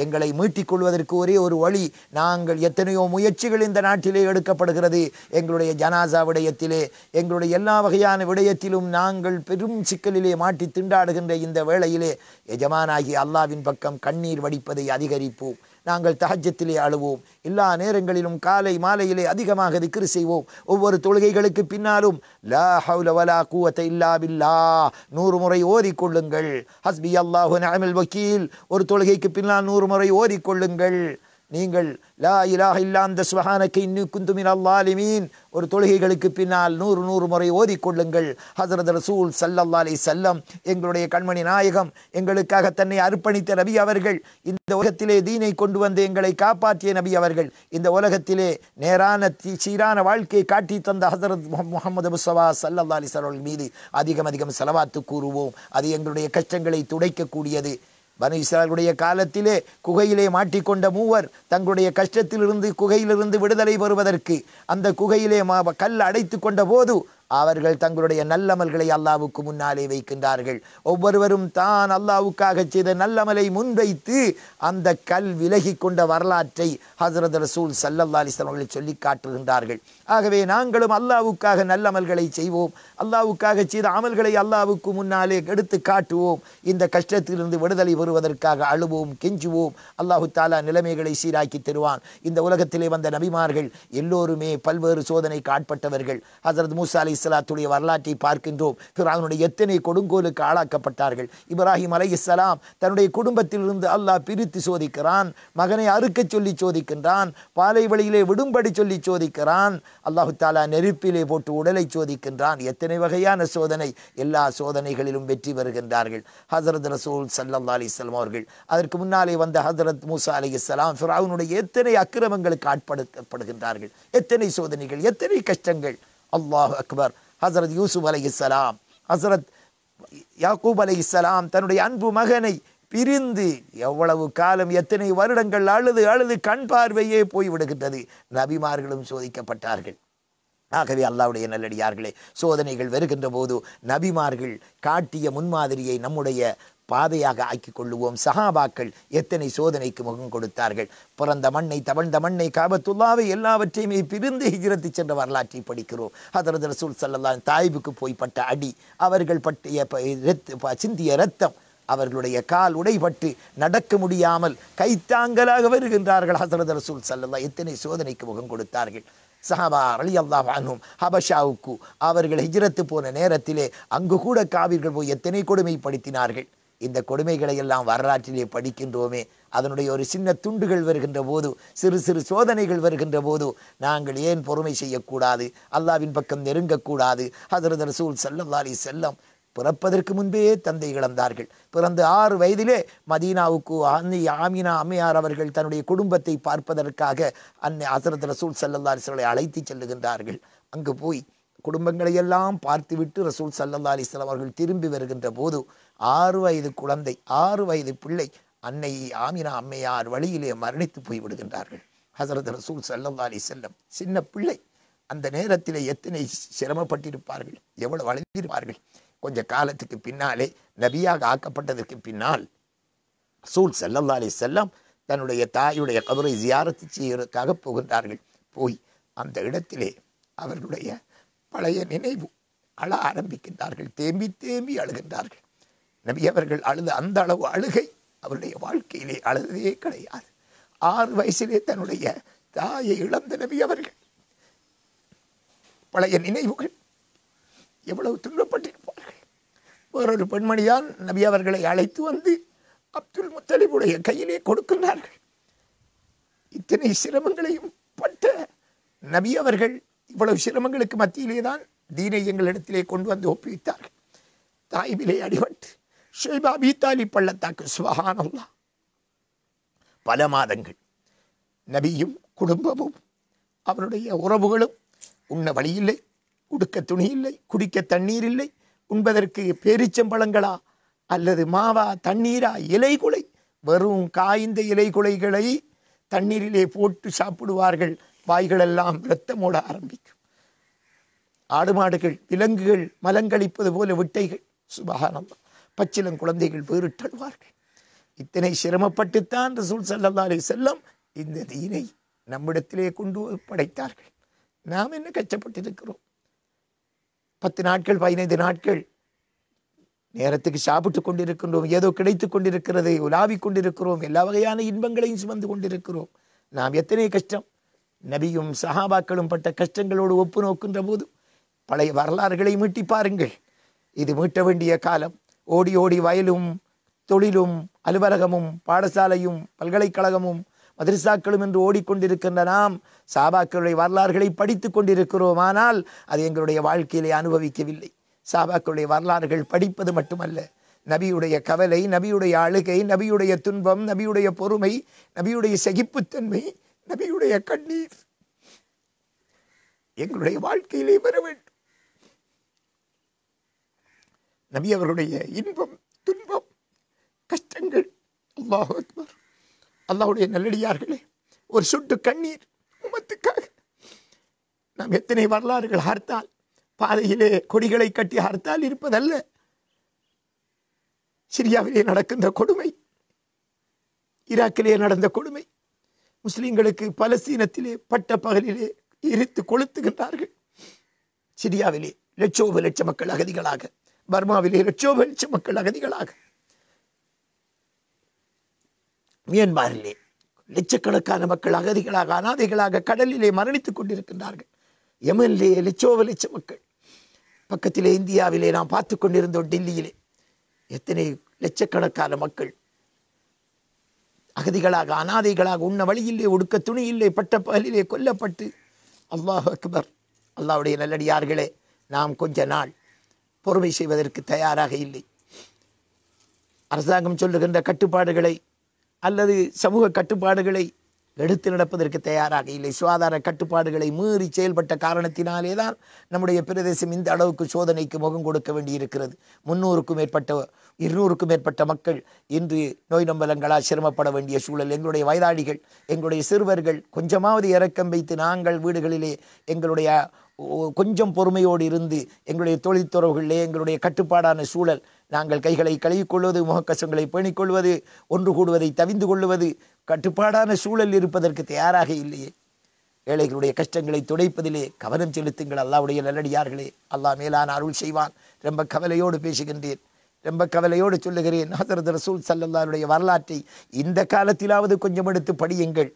எங்களை மீட்டிக் கொள்வதற்கு ஒரே ஒரு வழி. நாங்கள் எத்தனையோ முயற்சிகள் இந்த நாட்டிலே எடுக்கப்படுகிறது. எங்களுடைய ஜனாசா விடயத்திலே, எங்களுடைய எல்லா வகையான விடயத்திலும் நாங்கள் பெரும் சிக்கலிலே மாட்டி திண்டாடுகின்ற இந்த வேளையிலே எஜமானாகி அல்லாவின் பக்கம் கண்ணீர் வடிப்பதை அதிகரிப்போம். நாங்கள் தஹஜ்ஜத்திலே அழுவோம். எல்லா நேரங்களிலும் காலை மாலையிலே அதிகமாக திக்ர் செய்வோம். ஒவ்வொரு தொழுகைகளுக்கு பின்னாலும் லா ஹவ்ல வலா குவத இல்லா பில்லாஹ் 100 முறை ஓதிக்கொள்ளுங்கள். ஹஸ்பி அல்லாஹு நிஅமல் வக்கீல் ஒரு தொழுகைக்கு பின்னால் 100 முறை ஓதிக்கொள்ளுங்கள். நீங்கள் லா இலாஹ இல்லா அன்த சுப்ஹானக இன்னி குன்து மினல் ஸாலிமீன் ஒரு தொழுகைகளுக்கு பின்னால் 100 முறை ஓதிக்கொள்ளுங்கள். ஹஸரத் ரசூல் ஸல்லல்லாஹு அலைஹி வஸல்லம் எங்களுடைய கண்மணி நாயகம், எங்களுக்காக தன்னை அர்ப்பணித்த நபி அவர்கள், இந்த உலகத்திலே தீனை கொண்டு வந்து எங்களை காப்பாற்றிய நபி அவர்கள், இந்த உலகத்திலே நேரான சீரான வாழ்க்கையை காட்டி தந்த ஹஸரத் முஹம்மது முஸ்தபா ஸல்லல்லாஹு அலைஹி வஸல்லம் மீது அதிகம் ஸலவாத்து கூறுவோம். அது எங்களுடைய கஷ்டங்களை துடைக்கக்கூடியது. பனு இஸ்ராயலுடைய காலத்திலே குகையிலே மாட்டிக்கொண்ட மூவர் தங்களுடைய கஷ்டத்திலிருந்து குகையிலிருந்து விடுதலை பெறுவதற்கு அந்த குகையிலே கல் அடைத்து கொண்ட போது அவர்கள் தங்களுடைய நல்லமல்களை அல்லாஹ்வுக்கு முன்னாலே வைக்கின்றார்கள். ஒவ்வொருவரும் தான் அல்லாஹ்வுக்காக செய்த நல்லமலை முன்வைத்து அந்த கல் விலகி கொண்ட வரலாற்றை ஹஸரத் ரசூல் ஸல்லல்லாஹு அலைஹி வஸல்லம் அவர்கள் சொல்லி காட்டுகின்றார்கள். ஆகவே நாங்களும் அல்லாஹ்வுக்காக நல்லமல்களை செய்வோம். அல்லாஹ்வுக்காக செய்த அமல்களை அல்லாஹ்வுக்கு முன்னாலே எடுத்து காட்டுவோம். இந்த கஷ்டத்திலிருந்து விடுதலை பெறுவதற்காக அழுவோம், கெஞ்சுவோம். அல்லாஹு தாலா நிலைமைகளை சீராக்கி தருவான். இந்த உலகத்திலே வந்த நபிமார்கள் எல்லோருமே பல்வேறு சோதனைக்கு ஆட்பட்டவர்கள். ஹஸரத் மூசா அலைஹிஸ்ஸலாத்துடைய வரலாற்றை பார்க்கின்றோம். ஃபிரௌனுடைய எத்தனை கொடுங்கோலுக்கு ஆளாக்கப்பட்டார்கள். இப்ராஹிம் அலைஹிஸ்ஸலாம் தன்னுடைய குடும்பத்திலிருந்து அல்லாஹ் பிரித்து சோதிக்கிறான். மகனை அறுக்க சொல்லி சோதிக்கின்றான். பாலை வழியிலே விடும்படி சொல்லி சோதிக்கிறான். அல்லாஹு தாலா நெருப்பிலே போட்டு உடலை சோதிக்கின்றான். எத்தனை வகையான சோதனை! எல்லா சோதனைகளிலும் வெற்றி பெறுகின்றார்கள். ஹஸரத் ரசூல் ஸல்லல்லாஹு அலைஹி வஸல்லம் அவர்கள், அதற்கு முன்னாலே வந்த ஹஸரத் மூசா அலைஹிஸ்ஸலாம் ஃபிரௌனுடைய எத்தனை அக்கிரமங்களுக்கு ஆட்படுத்தப்படுகின்றார்கள். எத்தனை சோதனைகள், எத்தனை கஷ்டங்கள்! அல்லாஹ் அக்பர். ஹஸரத் யூசுப் அலைஹிஸ்ஸலாம், ஹஸரத் யாக்கூப் அலைஹிஸ்ஸலாம் தன்னுடைய அன்பு மகனை பிரிந்து எவ்வளவு காலம், எத்தனை வருடங்கள் அழுது கண் பார்வையே போய்விடுகின்றது. நபிமார்களும் சோதிக்கப்பட்டார்கள். ஆகவே அல்லாஹ்வுடைய நல்லடியார்களே, சோதனைகள் வருகின்ற போது நபிமார்கள் காட்டிய முன்மாதிரியை நம்முடைய பாதையாக ஆக்கிக் கொள்ளுவோம். சஹாபாக்கள் எத்தனை சோதனைக்கு முகம் கொடுத்தார்கள். பிறந்த மண்ணை, தவழ்ந்த மண்ணை, காபத்துல்லாவை எல்லாவற்றையுமே பிரிந்து ஹிஜ்ரத்து சென்ற வரலாற்றை படிக்கிறோம். ஹஸரத் ரசூல் ஸல்லல்லாஹு தாயிபுக்கு போய் பட்ட அடி, அவர்கள் சிந்திய இரத்தம், அவர்களுடைய கால் உடைபட்டு நடக்க முடியாமல் கைத்தாங்கலாக வருகின்றார்கள். ஹஸரத் ரசூல் ஸல்லல்லாஹு எத்தனை சோதனைக்கு முகம் கொடுத்தார்கள். சஹாபா ரலியல்லாஹு அன்ஹும் ஹபஷாவுக்கு அவர்கள் ஹிஜ்ரத்து போன நேரத்திலே அங்கு கூட காவிர்கள் போய் எத்தனை கொடுமைப்படுத்தினார்கள். இந்த கொடுமைகளை எல்லாம் வரலாற்றிலே படிக்கின்றோமே. அதனுடைய ஒரு சின்ன துண்டுகள் வருகின்ற போது, சிறு சிறு சோதனைகள் வருகின்ற போது நாங்கள் ஏன் பொறுமை செய்யக்கூடாது? அல்லாஹ்வின் பக்கம் நெருங்கக்கூடாது? ஹஸரத் ரசூல் ஸல்லல்லாஹு அலைஹி வஸல்லம் பிறப்பதற்கு முன்பே தந்தை இழந்தார்கள். பிறந்து 6 வயதிலே மதீனாவுக்கு அன்னை ஆமினா அம்மையார் அவர்கள் தன்னுடைய குடும்பத்தை பார்ப்பதற்காக அன்னை ஹஸரத் ரசூல் ஸல்லல்லாஹு அலைஹி வஸல்லம் அழைத்து செல்லுகின்றார்கள். அங்கு போய் குடும்பங்களை எல்லாம் பார்த்துவிட்டு ரசூல் ஸல்லல்லாஹு அலைஹி வஸல்லம் அவர்கள் திரும்பி வருகின்ற போது 6 வயது குழந்தை, 6 வயது பிள்ளை அன்னை ஆமினா அம்மையார் வழியிலே மரணித்து போய் விடுகின்றார்கள். ஹஸரத் ரசூல் ஸல்லல்லாஹு அலைஹி வஸல்லம் சின்ன பிள்ளை, அந்த நேரத்திலே எத்தனை சிரமப்பட்டிருப்பார்கள், எவ்வளவு அழுதிருப்பார்கள். கொஞ்ச காலத்துக்கு பின்னாலே நபியாக ஆக்கப்பட்டதற்கு பின்னால் ரசூல் ஸல்லல்லாஹு அலைஹி வஸல்லம் தன்னுடைய தாயுடைய கபரை ஜியாரத்து செய்வதற்காக போகின்றார்கள். போய் அந்த இடத்திலே அவர்களுடைய பழைய நினைவு அழ ஆரம்பிக்கின்றார்கள். தேம்பி அழுகின்றார்கள். நபி அவர்கள் அழுத அந்த அளவு அழுகை அவருடைய வாழ்க்கையிலே அழுதே கிடையாது. 6 வயசிலே தன்னுடைய தாயை இழந்த நபி அவர்கள் பழைய நினைவுகள் எவ்வளவு துன்பப்பட்டிருப்பார்கள். வேறொரு பெண்மணியால் நபி அவர்களை அழைத்து வந்து அப்துல் முத்தலிபுடைய கையிலே கொடுக்கின்றார்கள். இத்தனை சிரமங்களையும் பட்ட நபி அவர்கள் இவ்வளவு சிரமங்களுக்கு மத்தியிலே தான் தீனை எங்களிடத்திலே கொண்டு வந்து ஒப்புவித்தார்கள். தாயிபிலே அடிபட்டு ஷைபா பீத்தாலி பள்ளத்தாக்கு சுப்ஹானல்லாஹ் பல மாதங்கள் நபியும் குடும்பமும் அவருடைய உறவுகளும் உண்ண வழி இல்லை, உடுக்க துணி இல்லை, குடிக்க தண்ணீர் இல்லை, உண்பதற்கு பேரிச்சம்பழங்களா அல்லது மாவா, தண்ணீரா, இலைகுலை, வெறும் காய்ந்த இலைகுலைகளை தண்ணீரிலே போட்டு சாப்பிடுவார்கள். வாய்களெல்லாம் இரத்தமோட ஆரம்பிக்கும். ஆடு மாடுகள், விலங்குகள் மலங்களிப்பது போல விட்டைகள், சுப்ஹானல்லாஹ், பச்சிளம் குழந்தைகள் வேறுட்டடுவார்கள். இத்தனை சிரமப்பட்டுத்தான் ரசூல் ஸல்லல்லாஹு அலைஹி வஸல்லம் இந்த தீனை நம்மிடத்திலே கொண்டு படைத்தார்கள். நாம் என்ன கஷ்டப்பட்டிருக்கிறோம்? 10 நாட்கள் 15 நாட்கள் நேரத்துக்கு சாப்பிட்டு கொண்டிருக்கின்றோம், ஏதோ கிடைத்து கொண்டிருக்கிறது, உலாவிக் கொண்டிருக்கிறோம், எல்லா வகையான இன்பங்களையும் சுமந்து கொண்டிருக்கிறோம். நாம் எத்தனை கஷ்டம், நபியும் சஹாபாக்களும் பட்ட கஷ்டங்களோடு ஒப்பு நோக்கின்ற போது பழைய வரலாறுகளை மீட்டி பாருங்கள். இது மீட்ட வேண்டிய காலம். ஓடி ஓடி வயலும் தொழிலும் அலுவலகமும் பாடசாலையும் பல்கலைக்கழகமும் மதரசாக்களும் என்று ஓடிக்கொண்டிருக்கின்ற நாம் சஹாபாக்களுடைய வரலாறுகளை படித்து கொண்டிருக்கிறோம். ஆனால் அது எங்களுடைய வாழ்க்கையிலே அனுபவிக்கவில்லை. சஹாபாக்களுடைய வரலாறுகள் படிப்பது மட்டுமல்ல, நபியுடைய கவலை, நபியுடைய அழுகை, நபியுடைய துன்பம், நபியுடைய பொறுமை, நபியுடைய சகிப்புத்தன்மை, நபியுடைய கண்ணீர் எங்களுடைய வாழ்க்கையிலே வர வேண்டும். நபி அவர்களுடைய இன்பம், துன்பம், கஷ்டங்கள். அல்லாஹ் அக்பர். அல்லாஹ்வுடைய நல்லடியார்களே, ஒரு சொட்டு கண்ணீர் உம்மத்துக்காக. நாம் எத்தனை வரலாறுகள் ஹர்த்தால், பாதையிலே கொடிகளை கட்டி ஹர்த்தால் இருப்பதல்ல. சிரியாவிலே நடக்கின்ற கொடுமை, ஈராக்கிலே நடந்த கொடுமை, முஸ்லிம்களுக்கு பலஸ்தீனத்திலே பட்ட பகலிலே எரித்து கொளுத்துகின்றார்கள். சிரியாவிலே லட்சோப லட்ச மக்கள் அகதிகளாக, பர்மாவிலே லட்சோப லட்ச மக்கள் அகதிகளாக, மியான்மரிலே லட்சக்கணக்கான மக்கள் அகதிகளாக அனாதைகளாக கடலிலே மரணித்துக் கொண்டிருக்கின்றார்கள். யமனிலே லட்சோப லட்ச மக்கள். பக்கத்திலே இந்தியாவிலே நாம் பார்த்து கொண்டிருந்தோம், டெல்லியிலே எத்தனை லட்சக்கணக்கான மக்கள் அகதிகளாக அனாதைகளாக, உண்ண வழியிலே உடுக்க துணியிலே பட்ட பகலிலே கொல்லப்பட்டு. அல்லாஹ் அக்பர். அல்லாஹ்வுடைய நல்லடியார்களே, நாம் கொஞ்ச நாள் பொறுமை செய்வதற்கு தயாராக இல்லை. அரசாங்கம் சொல்லுகின்ற கட்டுப்பாடுகளை அல்லது சமூக கட்டுப்பாடுகளை எடுத்து நடப்பதற்கு தயாராக இல்லை. சுகாதார கட்டுப்பாடுகளை மீறி செயல்பட்ட காரணத்தினாலே தான் நம்முடைய பிரதேசம் இந்த அளவுக்கு சோதனைக்கு முகம் கொடுக்க வேண்டியிருக்கிறது. 300க்கும் மேற்பட்ட 200க்கும் மேற்பட்ட மக்கள் இன்று நோய் நம்பலங்களால் சிரமப்பட வேண்டிய சூழல். எங்களுடைய வயதாளிகள், எங்களுடைய சிறுவர்கள் கொஞ்சமாவது இரக்கம் வைத்து நாங்கள் வீடுகளிலே எங்களுடைய கொஞ்சம் பொறுமையோடு இருந்து எங்களுடைய தொழில்துறவுகளிலே எங்களுடைய கட்டுப்பாடான சூழல், நாங்கள் கைகளை கழுவிக்கொள்வது, முகக்கசங்களை பேணிக்கொள்வது, ஒன்று கூடுவதை தவிந்து கொள்வது, கட்டுப்பாடான சூழல் இருப்பதற்கு தயாராக இல்லையே. ஏழைகளுடைய கஷ்டங்களை துடைப்பதிலே கவனம் செலுத்துங்கள் அல்லாஹ்வுடைய நல்லடியார்களே. அல்லாஹ் மேலான அருள் செய்வான். ரொம்ப கவலையோடு பேசுகின்றேன், ரொம்ப கவலையோடு சொல்லுகிறேன். ஹஸரத் ரசூல் ஸல்லல்லாஹு அலைஹி வரலாற்றை இந்த காலத்திலாவது கொஞ்சம் எடுத்து படியுங்கள்.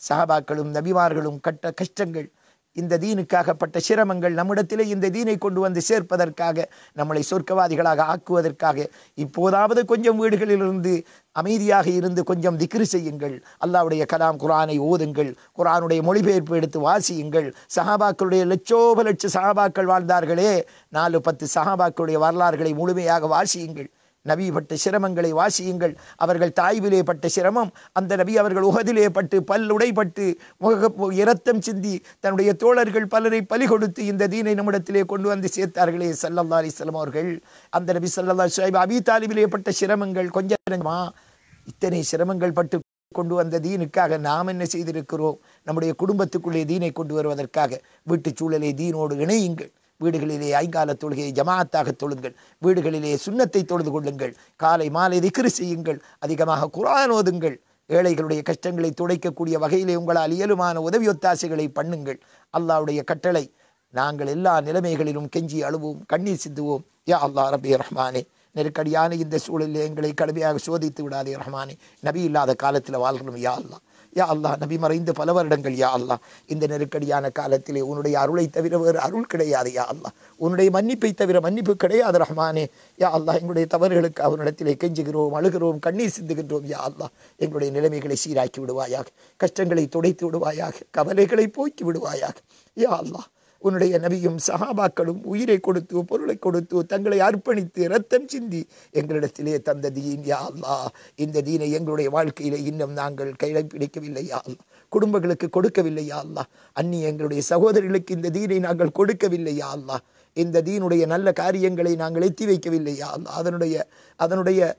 சஹாபாக்களும் நபிமார்களும் கட்ட கஷ்டங்கள், இந்த தீனுக்காக பட்ட சிரமங்கள், நம்மிடத்திலே இந்த தீனை கொண்டு வந்து சேர்ப்பதற்காக, நம்மளை சொர்க்கவாதிகளாக ஆக்குவதற்காக இப்போதாவது கொஞ்சம் வீடுகளிலிருந்து அமைதியாக இருந்து கொஞ்சம் திக்ரு செய்யுங்கள். அல்லாஹ்வுடைய கலாம் குர்ஆனை ஓதுங்கள், குர்ஆனுடைய மொழிபெயர்ப்பு எடுத்து வாசியுங்கள். சஹாபாக்களுடைய லட்சோப லட்ச சஹாபாக்கள் வாழ்ந்தார்களே, 4-10 சஹாபாக்களுடைய வரலாறுகளை முழுமையாக வாசியுங்கள். நபி பட்ட சிரமங்களை வாசியுங்கள். அவர்கள் தாய்விலே பட்ட சிரமம், அந்த நபி அவர்கள் உஹதிலே பட்டு பல்லுடைப்பட்டு இரத்தம் சிந்தி தன்னுடைய தோழர்கள் பலரை பலி கொடுத்து இந்த தீனை நம்மிடத்திலே கொண்டு வந்து சேர்த்தார்களே ஸல்லல்லாஹு அலைஹி வஸல்லம் அவர்கள். அந்த நபி ஸல்லல்லாஹு அலைஹி வஸல்லம் அபீ தாலிபிலே பட்ட சிரமங்கள் கொஞ்சமா? இத்தனை சிரமங்கள் பட்டு கொண்டு வந்த தீனுக்காக நாம் என்ன செய்திருக்கிறோம்? நம்முடைய குடும்பத்துக்குள்ளே தீனை கொண்டு வருவதற்காக வீட்டுச் சூழலை தீனோடு இணையுங்கள். வீடுகளிலே ஐங்கால தொழுகையை ஜமாஅத்தாக தொழுங்கள். வீடுகளிலே சுன்னத்தை தொழுது கொள்ளுங்கள். காலை மாலை திக்ரு செய்யுங்கள். அதிகமாக குர்ஆன் ஓதுங்கள். ஏழைகளுடைய கஷ்டங்களை துடைக்கக்கூடிய வகையிலே உங்களால் இயலுமான உதவி ஒத்தாசைகளை பண்ணுங்கள். அல்லாஹ்வுடைய கட்டளை, நாங்கள் எல்லா நிலைமைகளிலும் கெஞ்சி அழுவோம், கண்ணீர் சிந்துவோம். யா அல்லாஹ் ரப்பி ரஹ்மானே, நெருக்கடியான இந்த சூழலில் எங்களை கடுமையாக சோதித்து விடாதே ரஹ்மானே. நபி இல்லாத காலத்தில் வாழ்கிறோம் யா அல்லாஹ். யா அல்லாஹ், நபி மறைந்து பல வருடங்கள் யா அல்லாஹ். இந்த நெருக்கடியான காலத்திலே உன்னுடைய அருளை தவிர வேறு அருள் கிடையாது யா அல்லாஹ். உன்னுடைய மன்னிப்பை தவிர மன்னிப்பு கிடையாது ரஹ்மானே. யா அல்லாஹ், எங்களுடைய தவறுகளுக்கு அவனிடத்திலே கெஞ்சுகிறோம், அழுகிறோம், கண்ணீர் சிந்துகின்றோம். யா அல்லாஹ், எங்களுடைய நிலைமைகளை சீராக்கி விடுவாயாக, கஷ்டங்களை துடைத்து விடுவாயாக, கவலைகளை போக்கி விடுவாயாக. யா அல்லாஹ், உன்னுடைய நபியும் சஹாபாக்களும் உயிரை கொடுத்து பொருளை கொடுத்து தங்களை அர்ப்பணித்து இரத்தம் சிந்தி எங்களிடத்திலே தந்த தீன் யா அல்லாஹ். இந்த தீனை எங்களுடைய வாழ்க்கையிலே இன்னும் நாங்கள் கைப்பிடிக்கவில்லை யா அல்லாஹ். குடும்பங்களுக்கு கொடுக்கவில்லை யா அல்லாஹ். அந்நிய எங்களுடைய சகோதரிகளுக்கு இந்த தீனை நாங்கள் கொடுக்கவில்லை யா அல்லாஹ். இந்த தீனுடைய நல்ல காரியங்களை நாங்கள் எத்தி வைக்கவில்லை யா அல்லாஹ். அதனுடைய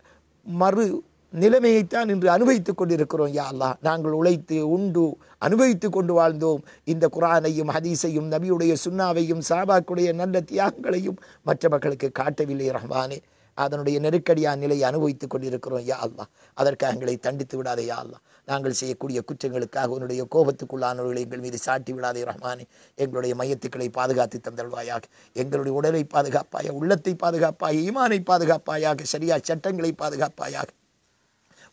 மறு நிலைமையைத்தான் இன்று அனுபவித்துக் கொண்டிருக்கிறோம் யா அல்லாஹ். நாங்கள் உழைத்து உண்டு அனுபவித்து கொண்டு வாழ்ந்தோம். இந்த குர்ஆனையும் ஹதீஸையும் நபியுடைய சுன்னாவையும் சஹாபாக்களுடைய நல்ல தியாகங்களையும் மற்ற மக்களுக்கு காட்டவில்லை ரஹ்மானே. அதனுடைய நெருக்கடியான நிலையை அனுபவித்துக் கொண்டிருக்கிறோம் யா அல்லாஹ். அதற்காக எங்களை தண்டித்து விடாதே யா அல்லாஹ். நாங்கள் செய்யக்கூடிய குற்றங்களுக்காக உன்னுடைய கோபத்துக்குள்ளானவர்களை எங்கள் மீது சாட்டி விடாதே ரஹ்மானே. எங்களுடைய மையத்துக்களை பாதுகாத்து தந்தல்வாயாக. எங்களுடைய உடலை பாதுகாப்பாயாக, உள்ளத்தை பாதுகாப்பாயாக, ஈமானை பாதுகாப்பாயாக, சரியா சட்டங்களை பாதுகாப்பாயாக.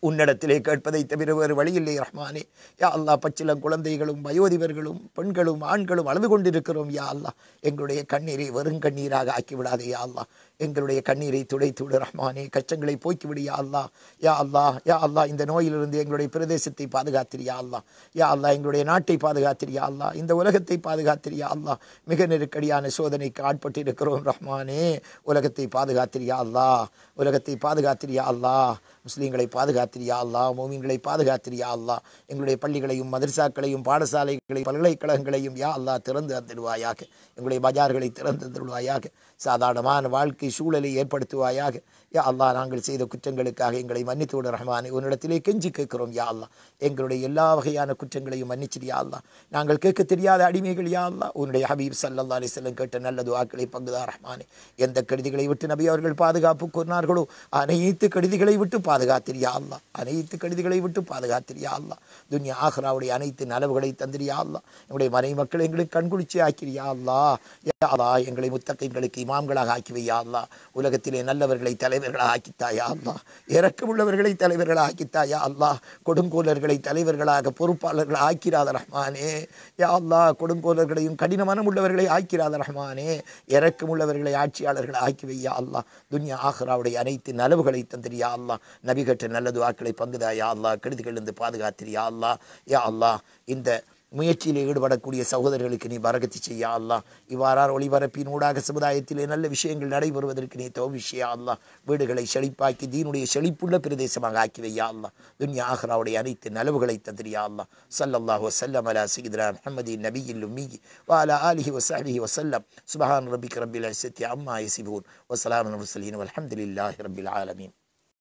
உன்னிடத்திலே கேட்பதை தவிர வேறு வழியில்லை ரஹ்மானே. யா அல்லாஹ், பச்சிலம் குழந்தைகளும் வயோதிபர்களும் பெண்களும் ஆண்களும் அழுது கொண்டிருக்கிறோம். யா அல்லாஹ், எங்களுடைய கண்ணீரை வெறும் கண்ணீராக ஆக்கிவிடாதே. யா அல்லாஹ், எங்களுடைய கண்ணீரை துடைத்து விடு ரஹ்மானே. கஷ்டங்களை போக்கிவிடு யா அல்லாஹ். யா அல்லாஹ், யா அல்லாஹ், இந்த நோயிலிருந்து எங்களுடைய பிரதேசத்தை பாதுகாத்திரு யா அல்லாஹ். யா அல்லாஹ், எங்களுடைய நாட்டை பாதுகாத்திரு யா அல்லாஹ். இந்த உலகத்தை பாதுகாத்திரு யா அல்லாஹ். மிக நெருக்கடியான சோதனைக்கு ஆட்பட்டு இருக்கிறோம் ரஹ்மானே. உலகத்தை பாதுகாத்திரு யா அல்லாஹ். உலகத்தை பாதுகாத்திரு யா அல்லாஹ். முஸ்லீம்களை பாதுகாத்திரு யா அல்லாஹ். மோமின்களை பாதுகாத்திரு யா அல்லாஹ். எங்களுடைய பள்ளிகளையும் மதரசாக்களையும் பாடசாலைகளையும் பல்கலைக்கழகங்களையும் யா அல்லாஹ் திறந்து தந்துடுவாயாக. எங்களுடைய பஜார்களை திறந்து தந்துடுவாயாக. சாதாரணமான வாழ்க்கை சூழலை ஏற்படுத்துவாயாக. யா அல்லாஹ், நாங்கள் செய்த குற்றங்களுக்காக எங்களை மன்னித்து விட ரஹ்மானே. உன்னிடத்திலே கெஞ்சி கேட்கிறோம் யா அல்லாஹ். எங்களுடைய எல்லா வகையான குற்றங்களையும் மன்னிச்சிரு யா அல்லாஹ். நாங்கள் கேட்க தெரியாத அடிமைகள் யா அல்லாஹ். உன்னுடைய ஹபீப் ஸல்லல்லாஹு அலைஹி வஸல்லம் கேட்ட நல்ல துஆக்களை பங்குதா ரஹ்மானே. எந்த கெடுதிகளை விட்டு நபி அவர்கள் பாதுகாப்பு கூறினார்களோ அனைத்து கெடுதிகளை விட்டு பாதுகாத்திரு யா அல்லாஹ். அனைத்து கெடுதிகளை விட்டு பாதுகாத்திரு யா அல்லாஹ். துன்யா ஆஹிராவுடைய அனைத்து நலவுகளை தந்திரு யா அல்லாஹ். எங்களுடைய மனை மக்கள் எங்களுக்கு கண்குளிர்ச்சி ஆக்கிரு யா அல்லாஹ். யா அல்லாஹ், எங்களை முத்தகீன்களுக்கு இமாம்களாக ஆக்கி வை யா அல்லாஹ். உலகத்திலே நல்லவர்களை தலைவர்களாக ஆக்கித்தாயா அல்லாஹ். இரக்கமுள்ளவர்களை தலைவர்களாக ஆக்கித்தாயா அல்லாஹ். கொடுங்கோலர்களை தலைவர்களாக பொறுப்பாளர்களாக ஆக்கிறாத ரஹ்மானே. யா அல்லாஹ், கொடுங்கோலர்களையும் கடின மனம் உள்ளவர்களை ஆக்கிறாத ரஹ்மானே. இரக்கமுள்ளவர்களை ஆட்சியாளர்களை ஆக்கி வை யா அல்லாஹ். துன்யா ஆஹிராவுடைய அனைத்து நலவுகளை தந்திரு யா அல்லாஹ். நபி கற்ற நல்ல துஆக்களை பங்குதா யா அல்லாஹ். கெடுதிகளிலிருந்து பாதுகாத்திரு யா அல்லாஹ். யா அல்லாஹ், இந்த முயற்சியில் ஈடுபடக்கூடிய சகோதரர்களுக்கு நீ பரக்கத்து செய்யா அல்லாஹ். இவ்வாறான ஒளிபரப்பின் ஊடாக சமுதாயத்திலே நல்ல விஷயங்கள் நடைபெறுவதற்கு நீ தௌஃபீக் அல்லாஹ். வீடுகளை செழிப்பாக்கி தீனுடைய செழிப்புள்ள பிரதேசமாக ஆக்கி வையா அல்லாஹ். துன்யா ஆஹிராவுடைய அனைத்து நலவுகளை தந்திரியா அல்லாஹ். ஸல்லல்லாஹு வஸல்லம் அலா சய்யிதினா முஹம்மதின் நபியில் உம்மி வ அலா ஆலிஹி வ ஸஹ்பிஹி வஸல்லம். சுப்ஹான ரப்பிக ரப்பில் இஸ்ஸத்தி அம்மா யசிஃபூன் வ ஸலாமுன் அலல் முர்ஸலீன் வல்ஹம்துலில்லாஹி ரப்பில் ஆலமீன்.